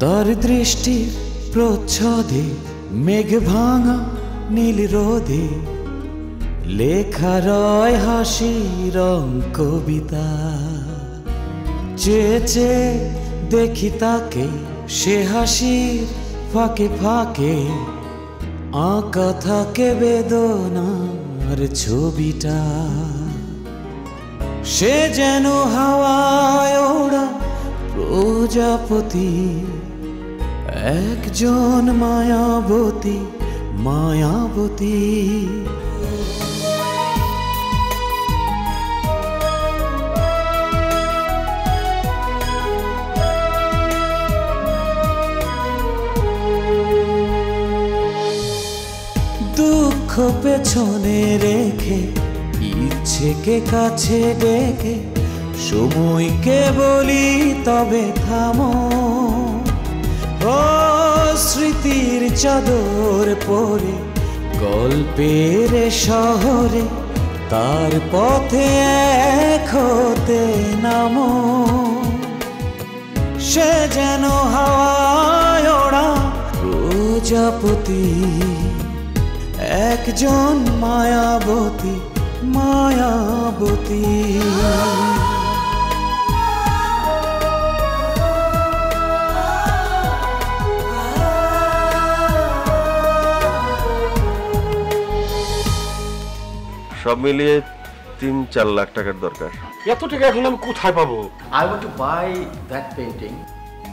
তার দৃষ্টির প্রচ্ছদে মেঘ ভাঙা নীল রোদে লেখা রয় হাসির কবিতা। চেয়ে চেয়ে দেখি তাকে, সে হাসির ফাঁকে ফাঁকে আঁকা থাকে বেদনার ছবিটা। সে যেন হাওয়ায় ওড়া প্রজাপতি, একজন মায়াবতী মায়াবতী। দুঃখ পেছনে রেখে, ইচ্ছেকে কাছে ডেকে সময়কে বলি তবে থামো। ও স্মৃতির চাদর পরে গল্পের শহরে তার পথে এক হতে নামো। সে যেন হাওয়ায় ওড়া প্রজাপতি, একজন মায়াবতী মায়াবতী। সব মিলিয়ে ৩-৪ লাখ টাকার দরকার। এত টাকা এখন আমি কোথায় পাবো? I want to buy that painting.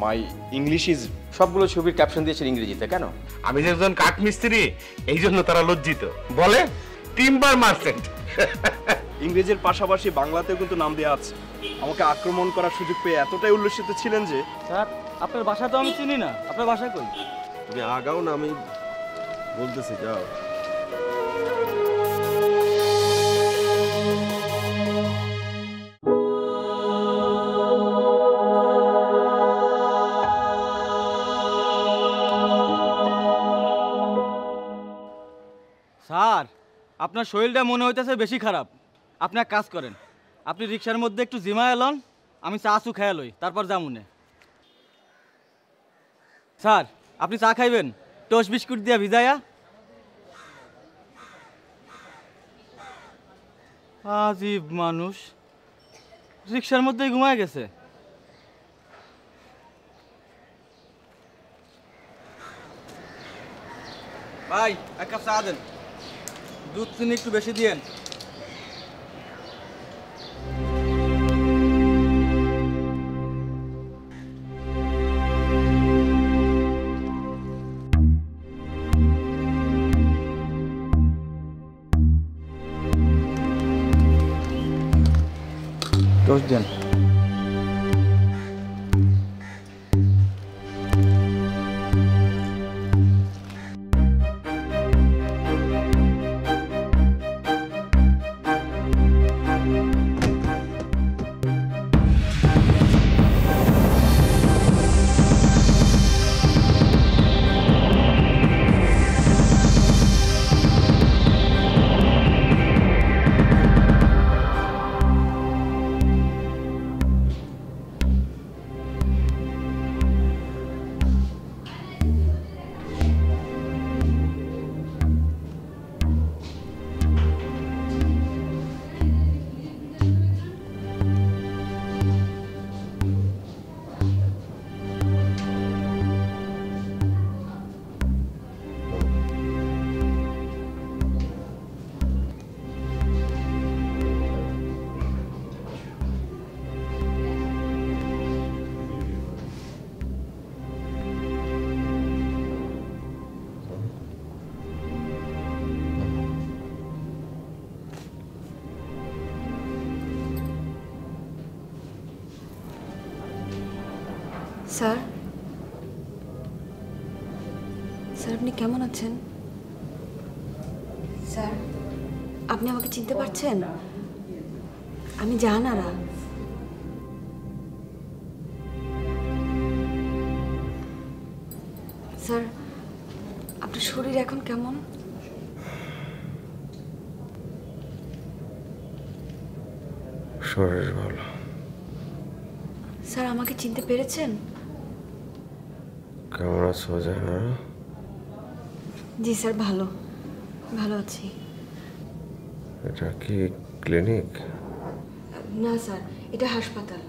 My English is. সবগুলো ছবির ক্যাপশন দিয়েছেন ইংরেজিতে, কেন? আমি যে একজন কাঠমিস্ত্রি, এই জন্য তারা লজ্জিত। বলে টিম্বার মার্চেন্ট। ইংরেজির পাশাপাশি বাংলাতেও কিন্তু নাম দেওয়া আছে। আমাকে আক্রমণ করার সুযোগ পেয়ে এতটাই উল্লসিত ছিলেন যে। স্যার, আপনার বাসা তো আমি চিনি না, আপনার বাসা কই? তুমি আগাও না, আমি বলতেছি যাও। স্যার, আপনার শরীরটা মনে হইতেছে বেশি খারাপ। আপনি এক কাজ করেন, আপনি রিক্সার মধ্যে একটু জিমায় লন, আমি চা চু খেয়ে লই, তারপর যামুনে। স্যার, আপনি চা খাইবেন টোস্ট বিস্কুট দিয়া ভিজাইয়া? আজীব মানুষ, রিক্সার মধ্যেই ঘুমায় গেছে। ভাই, এক কাপ চা দেন, দুধ চিনি একটু বেশি দিয়েন। টোস্ট দেন। স্যার, স্যার আপনি কেমন আছেন? স্যার, আপনি আমাকে চিনতে পারছেন? আমি জাহানারা। স্যার, আপনার শরীর এখন কেমন? শরীর ভালো। স্যার, আমাকে চিনতে পেরেছেন? কেমন আছো জাহানারা? জি স্যার, ভালো ভালো আছি। এটা কি ক্লিনিক? না স্যার, এটা হাসপাতাল।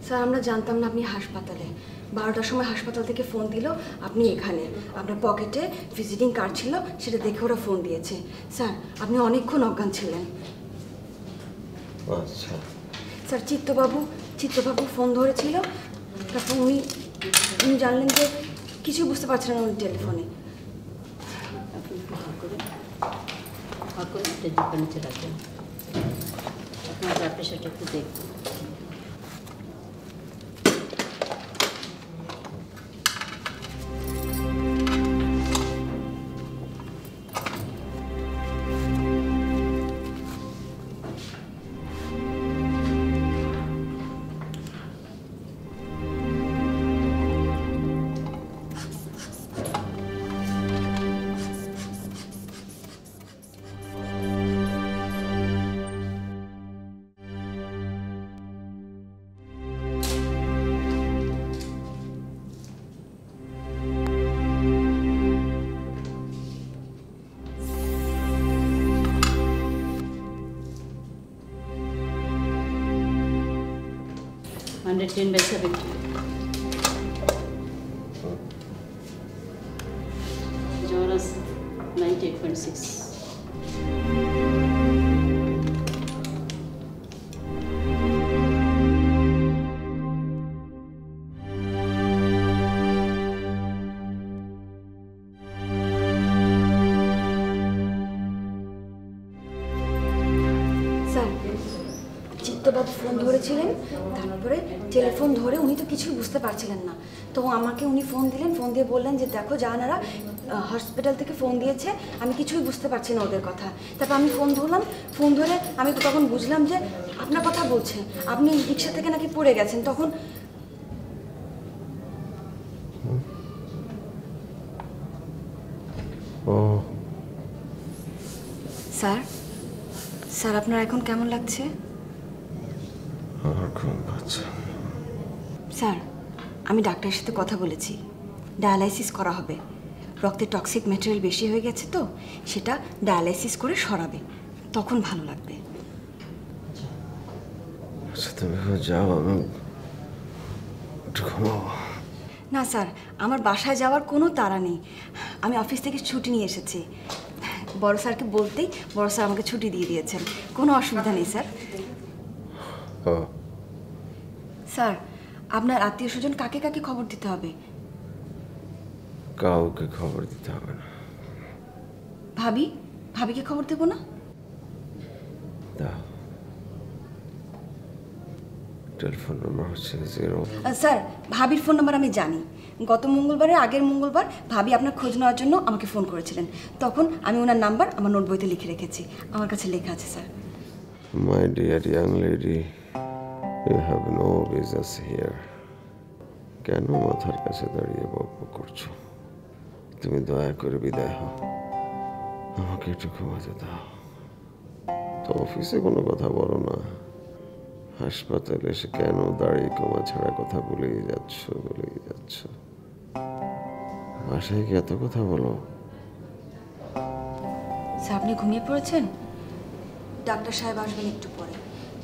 স্যার আমরা জানতাম না আপনি হাসপাতালে। 12টার সময় হাসপাতাল থেকে ফোন দিল আপনি এখানে। আপনার পকেটে ভিজিটিং কার্ড ছিল, সেটা দেখে ওরা ফোন দিয়েছে। স্যার আপনি অনেকক্ষণ অজ্ঞান ছিলেন। আচ্ছা, স্যার চিত্তবাবু ফোন ধরেছিল, তারপর উনি জানলেন যে কিছুই বুঝতে পারছিলেন উনি টেলিফোনে। আপনার নিচে রাখবেন, আপনার ব্লাড প্রেশারটা একটু দেখুন। Under 10/70. Jonas 98.6. চিত্তবাবু ফোন ধরেছিলেন, তারপরে টেলিফোন ধরে উনি তো কিছুই বুঝতে পারছিলেন না। তো আমাকে উনি ফোন দিলেন, ফোন দিয়ে বললেন যে দেখো জাহানারা হসপিটাল থেকে ফোন দিয়েছে, আমি কিছুই বুঝতে পারছি না ওদের কথা। তারপর আমি ফোন ধরলাম, ফোন ধরে আমি তো তখন বুঝলাম যে আপনার কথা বলছে, আপনি রিক্সা থেকে নাকি পড়ে গেছেন। তখন স্যার আপনার এখন কেমন লাগছে? আমার ঘুম পাচ্ছে। স্যার আমি ডাক্তারের সাথে কথা বলেছি, ডায়ালাইসিস করা হবে। রক্তে টক্সিক ম্যাটেরিয়াল বেশি হয়ে গেছে তো, সেটা ডায়ালাইসিস করে সরাবে, তখন ভালো লাগবে। আচ্ছা তুমি যাও, আমি একটু ঘুমাবো। না স্যার, আমার বাসায় যাওয়ার কোনো তাড়া নেই, আমি অফিস থেকে ছুটি নিয়ে এসেছি। বড় স্যারকে বলতেই বড় স্যার আমাকে ছুটি দিয়ে দিয়েছেন, কোনো অসুবিধা নেই স্যার। স্যার আপনার আত্মীয় স্বজন কাকে কাকে খবর দিতে হবে? কাউকে খবর দিতে হবে না। ভাবিকে খবর দেবো না? দাও, টেলিফোন নাম্বার হচ্ছে 0। স্যার ভাবির ফোন নাম্বার আমি জানি। গত মঙ্গলবারের আগের মঙ্গলবার ভাবি আপনার খোঁজ নেওয়ার জন্য আমাকে ফোন করেছিলেন, তখন আমি ওনার নাম্বার আমার নোট বইতে লিখে রেখেছি, আমার কাছে লেখা আছে sir. My dear young lady, you have no business here. কেন মাথার কাছে দাঁড়িয়ে বকবক করছো? তুমি দয়া করে বিদায় হও, আমাকে একটু ঘুমাতে দাও। তো অফিসে কোনো কথা বলো না, হাসপাতালে এসে কেন দাঁড়িয়ে কমা ছাড়া কথা বলেই যাচ্ছ। বাসায় কি এত কথা বলো? স্যার আপনি ঘুমিয়ে পড়েছেন? ডাক্তার সাহেব আসবেন একটু পরে,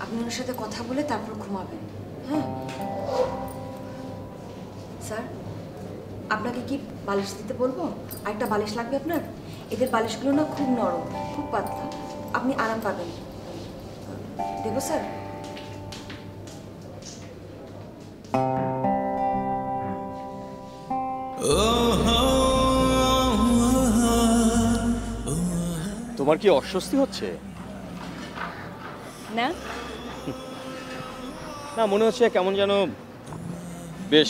আপনি ওনার সাথে কথা বলে তারপর ঘুমাবেন। হ্যাঁ স্যার, আপনাকে কি বালিশ দিতে বলবো? আরেকটা বালিশ লাগবে আপনার? এদের বালিশগুলো না খুব নরম, খুব পাতলা, আপনি আরাম পাবেন। দেবো স্যার? তোমার কি অস্বস্তি হচ্ছে? না না, মনে হচ্ছে কেমন যেন বেশ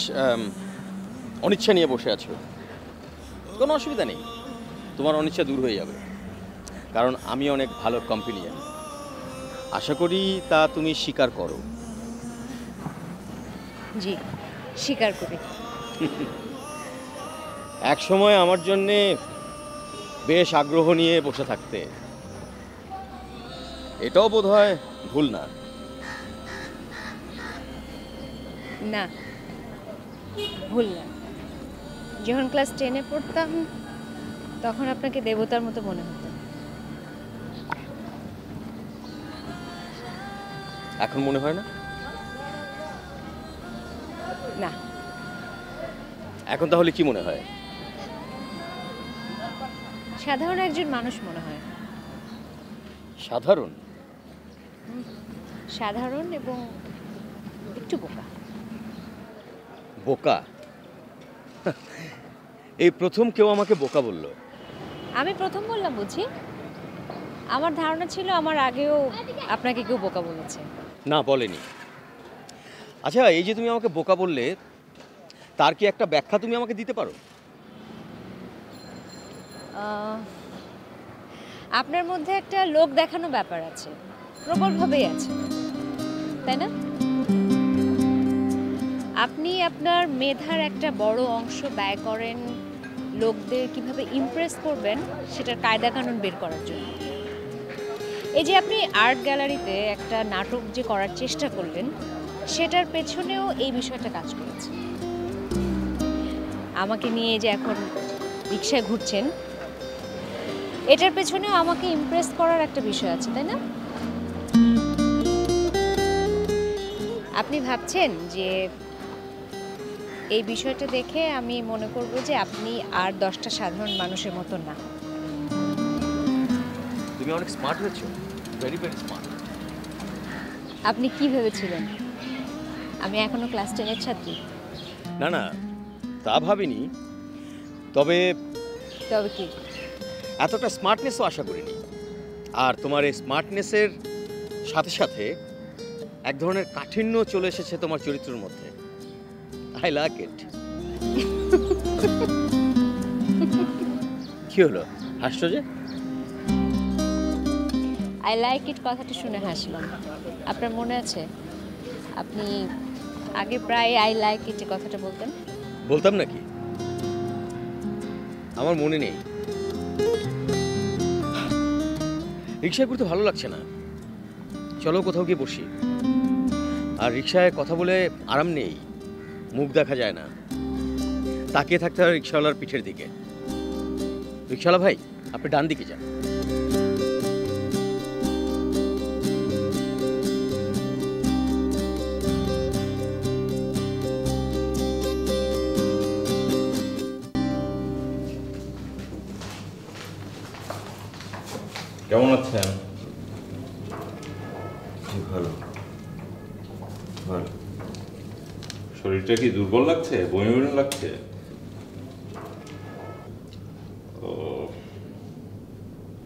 অনিচ্ছা নিয়ে বসে আছো। কোনো অসুবিধা নেই, তোমার অনিচ্ছা দূর হয়ে যাবে, কারণ আমি অনেক ভালো কম্পেনিয়ান। আশা করি তা তুমি স্বীকার করো। জি স্বীকার করি। এক সময় আমার জন্যে বেশ আগ্রহ নিয়ে বসে থাকতে, এটাও বোধহয় ভুল না। না, ভুল না। যখন ক্লাস 10-এ পড়তাম তখন আপনাকে দেবতার মতো মনে হতো। এখন মনে হয় না? না। এখন তাহলে কি মনে হয়? সাধারণ একজন মানুষ মনে হয়। সাধারণ? সাধারণ এবং একটু বোকা। বোকা? এই প্রথম কেউ আমাকে বোকা বলল। আমি প্রথম বললাম বুঝি? আমার ধারণা ছিল আমার আগেও আপনাকে কেউ বোকা বলেছে। না, বলেনি। আচ্ছা, এই যে তুমি আমাকে বোকা বললে, তার কি একটা ব্যাখ্যা তুমি আমাকে দিতে পারো? আপনার মধ্যে একটা লোক দেখানো ব্যাপার আছে, প্রবলভাবেই আছে, তাই না? আপনি আপনার মেধার একটা বড় অংশ ব্যয় করেন লোকদের কিভাবে ইমপ্রেস করবেন সেটার কায়দা কানুন বের করার জন্য। এই যে আপনি আর্ট গ্যালারিতে একটা নাটক যে করার চেষ্টা করলেন, সেটার পেছনেও এই বিষয়টা কাজ করেছে। আমাকে নিয়ে যে এখন রিকশায় ঘুরছেন, এটার পেছনেও আমাকে ইমপ্রেস করার একটা বিষয় আছে, তাই না? আপনি ভাবছেন যে এই বিষয়টা দেখে আমি মনে করব যে আপনি আর 10টা সাধারণ মানুষের মতো না। তুমি অনেক স্মার্ট হয়েছো, ভেরি ভেরি স্মার্ট। আপনি কি ভেবেছিলেন আমি এখনো ক্লাস 10-এর ছাত্রী? না না, তা ভাবিনি। তবে কি? এতটা স্মার্টনেসও আশা করিনি। আর তোমার এই স্মার্টনেসের সাথে সাথে এক ধরনের কাঠিন্য চলে এসেছে তোমার চরিত্রের মধ্যে। I like it. কি হলো, হাসছো যে? আই লাইক ইট কথাটা শুনে হাসলাম। আপনার মনে আছে আপনি আগে প্রায় আই লাইক ইট কথাটা বলতেন? বলতাম নাকি? আমার মনে নেই। রিকশায় ঘুরতে ভালো লাগছে না, চলো কোথাও গিয়ে বসি। আর রিকশায় কথা বলে আরাম নেই, মুখ দেখা যায় না, তাকিয়ে থাকতে হয় রিকশাওয়ালার পিঠের দিকে। রিকশাওয়ালা ভাই, আপনি ডান দিকে যান। কেমন আছেন? ভালো ভালো। শরীরটা কি দুর্বল লাগছে, বমি বমি লাগছে? ও,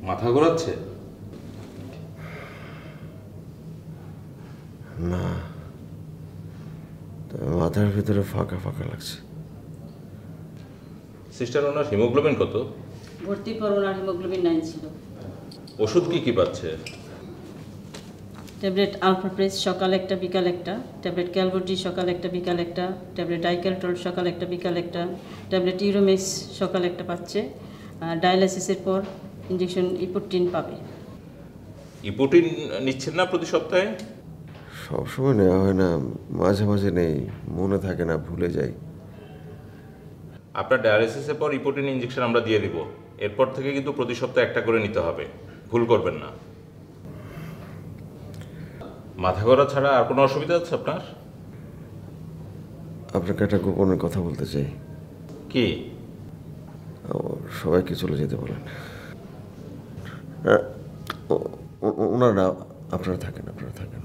মাথা ঘোরাচ্ছে? না, মাথার ভিতরে ফাঁকা ফাঁকা লাগছে। সিস্টার, ওনার হিমোগ্লোবিন কত? ভর্তির পর ওনার হিমোগ্লোবিন 9 ছিল। ওষুধ কি কি পাচ্ছে? ট্যাবলেট আলফাপ্রেস সকাল একটা বিকাল একটা, ট্যাবলেট ক্যালবোডি সকাল একটা বিকাল একটা, ট্যাবলেট ডাইক্যালটল সকাল একটা বিকাল একটা, ট্যাবলেট ইউরোমেক্স সকাল একটা পাচ্ছে। ডায়ালাইসিসের পর ইঞ্জেকশন ইপোটিন পাবে। ইপোটিন নিচ্ছেন না প্রতি সপ্তাহে? সবসময় নেওয়া হয় না, মাঝে মাঝে নেই, মনে থাকে না, ভুলে যাই। আপনার ডায়ালিসিসের পর ইপোটিন ইঞ্জেকশন আমরা দিয়ে দিব। এরপর থেকে কিন্তু প্রতি সপ্তাহে একটা করে নিতে হবে, ভুল করবেন না। মাথা ঘোরা ছাড়া আর কোনো অসুবিধা আছে আপনার? আপনাকে একটা গোপনের কথা বলতে চাই। কি? সবাইকে চলে যেতে বলেন। ওনারা, আপনারা থাকেন, আপনারা থাকেন।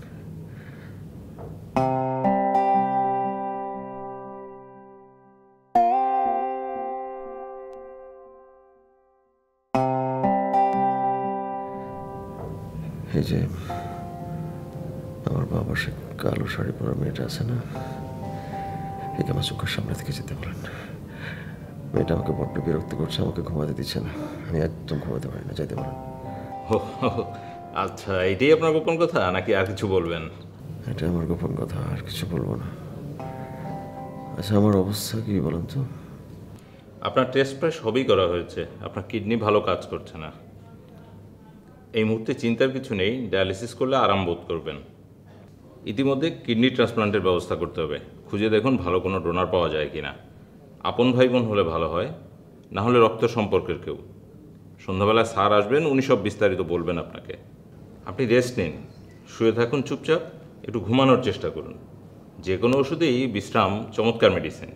এই যে আমার বাবা, সে কালো শাড়ি পরা মেয়েটা আছে না, একে আমার চোখের সামনে থেকে যেতে বলেন। মেয়েটা আমাকে বড্ড বিরক্ত করছে, আমাকে ঘুমাতে দিচ্ছে না, আমি একদম ঘুমাতে পারি না, যাইতে বলেন। আচ্ছা, এটাই আপনার গোপন কথা নাকি আর কিছু বলবেন? এটা আমার গোপন কথা, আর কিছু বলবো না। আচ্ছা, আমার অবস্থা কি বলেন তো? আপনার টেস্ট প্রায় সবই করা হয়েছে, আপনার কিডনি ভালো কাজ করছে না। এই মুহূর্তে চিন্তার কিছু নেই, ডায়ালিসিস করলে আরাম বোধ করবেন। ইতিমধ্যে কিডনি ট্রান্সপ্লান্টের ব্যবস্থা করতে হবে, খুঁজে দেখুন ভালো কোনো ডোনার পাওয়া যায় কিনা। আপন ভাই বোন হলে ভালো হয়, না হলে রক্ত সম্পর্কের কেউ। সন্ধ্যাবেলায় স্যার আসবেন, উনি সব বিস্তারিত বলবেন আপনাকে। আপনি রেস্ট নিন, শুয়ে থাকুন চুপচাপ, একটু ঘুমানোর চেষ্টা করুন। যে কোনো ওষুধেই বিশ্রাম চমৎকার মেডিসিন।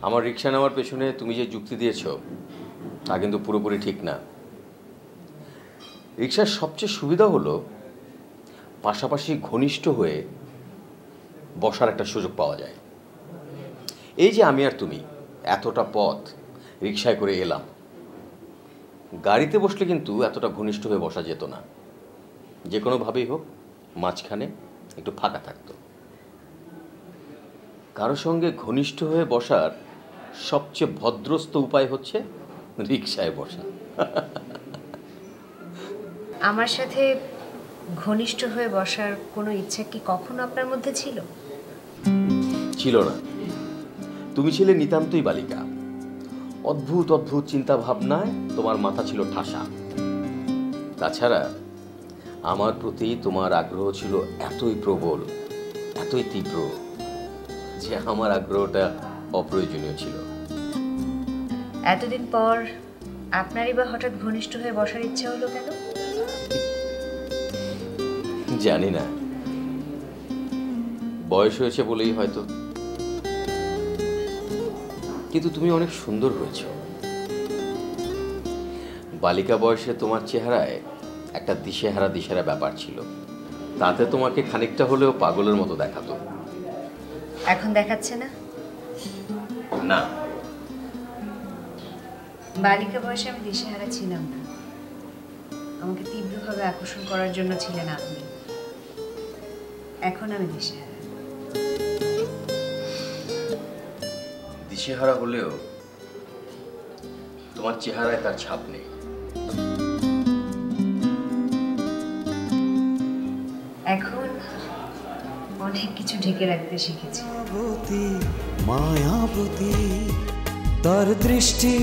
আমার রিক্সা নেওয়ার পেছনে তুমি যে যুক্তি দিয়েছ তা কিন্তু পুরোপুরি ঠিক না। রিক্সার সবচেয়ে সুবিধা হলো পাশাপাশি ঘনিষ্ঠ হয়ে বসার একটা সুযোগ পাওয়া যায়। এই যে আমি আর তুমি এতটা পথ রিক্সায় করে এলাম, গাড়িতে বসলে কিন্তু এতটা ঘনিষ্ঠ হয়ে বসা যেত না। যে কোনোভাবেই হোক মাঝখানে একটু ফাঁকা থাকতো। কারো সঙ্গে ঘনিষ্ঠ হয়ে বসার সবচেয়ে ভদ্রস্থ উপায় হচ্ছে রিক্সায় বসা। আমার সাথে ঘনিষ্ঠ হয়ে বসার কোনো ইচ্ছা কি কখনো আপনার মধ্যে ছিল? ছিল না। তুমি ছিলে নিতান্তই বালিকা। অদ্ভুত অদ্ভুত চিন্তা ভাবনায় তোমার মাথা ছিল ঠাসা। তাছাড়া আমার প্রতি তোমার আগ্রহ ছিল এতই প্রবল, এতই তীব্র যে আমার আগ্রহটা অপ্রয়োজনীয় ছিল। এতদিন পর আপনারই বা হঠাৎ ঘনিষ্ঠ হয়ে বসার ইচ্ছা হলো কেন? জানি না, বয়স হয়েছে বলেই হয়তো। কিন্তু তুমি অনেক সুন্দর হয়েছ। বালিকা বয়সে তোমার চেহারায় একটা দিশেহারা ব্যাপার ছিল। তাতে তোমাকে খানিকটা হলেও পাগলের মতো দেখাতো। এখন দেখাচ্ছে না? না, বালিকা বয়সে আমি দিশেহারা ছিলাম না। আমাকে তীব্রভাবে আকর্ষণ করার জন্য ছিলেন আপনি। এখন আমি দিশেহারা। দিশেহারা হলেও তোমার চেহারায় তার ছাপ নেই। এখন অনেক কিছু ঢেকে রাখতে শিখেছি। মায়াবতী তার দৃষ্টি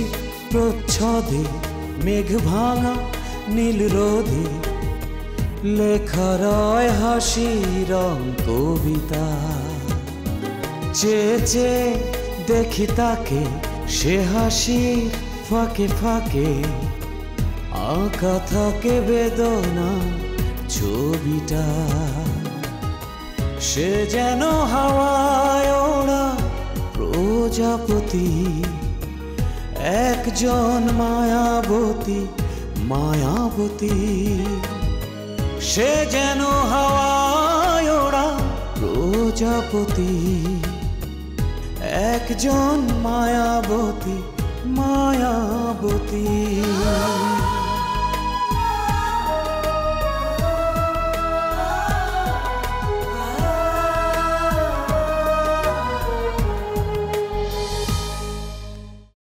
প্রচ্ছদে মেঘ ভাঙা নীল রোদে লেখা রয় হাসি রং কবিতা। চেয়ে চেয়ে দেখি তাকে, সে হাসির ফাঁকে ফাঁকে আঁকা থাকে বেদনা ছবিটা। সে যেন হাওয়ায় ওড়া প্রজাপতি, একজন মায়াবতী মায়াবতী। সে যেন হাওয়ায় ওড়া প্রজাপতি, একজন মায়াবতী মায়াবতী।